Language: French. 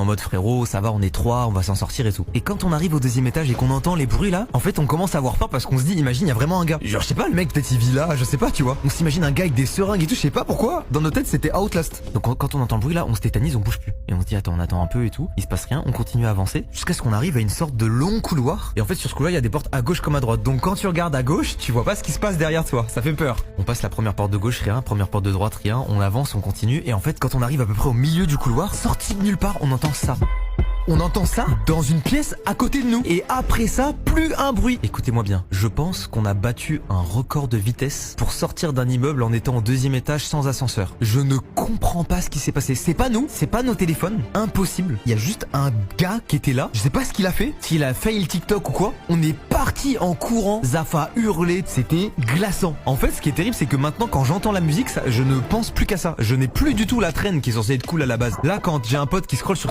En mode frérot, ça va, on est 3, on va s'en sortir et tout. Et quand on arrive au deuxième étage et qu'on entend les bruits là, en fait on commence à avoir peur parce qu'on se dit, imagine, il y a vraiment un gars. Genre je sais pas, le mec peut-être il vit là, je sais pas, tu vois. On s'imagine un gars avec des seringues et tout, je sais pas pourquoi. Dans nos têtes c'était Outlast. Donc quand on entend le bruit là, on se tétanise, on bouge plus. Et on se dit attends, on attend un peu et tout. Il se passe rien, on continue à avancer jusqu'à ce qu'on arrive à une sorte de long couloir. Et en fait sur ce couloir il y a des portes à gauche comme à droite. Donc quand tu regardes à gauche, tu vois pas ce qui se passe derrière toi. Ça fait peur. On passe la première porte de gauche, rien. Première porte de droite, rien. On avance, on continue. Et en fait quand on arrive à peu près au milieu du couloir, sorti de nulle part, on entend ça. On entend ça dans une pièce à côté de nous. Et après ça, plus un bruit. Écoutez-moi bien, je pense qu'on a battu un record de vitesse pour sortir d'un immeuble en étant au deuxième étage sans ascenseur. Je ne comprends pas ce qui s'est passé. C'est pas nous, c'est pas nos téléphones. Impossible. Il y a juste un gars qui était là. Je sais pas ce qu'il a fait. S'il a fail TikTok ou quoi. On est parti en courant. Zaf a hurlé. C'était glaçant. En fait, ce qui est terrible, c'est que maintenant, quand j'entends la musique, je ne pense plus qu'à ça. Je n'ai plus du tout la traîne qui est censée être cool à la base. Là, quand j'ai un pote qui scrolle sur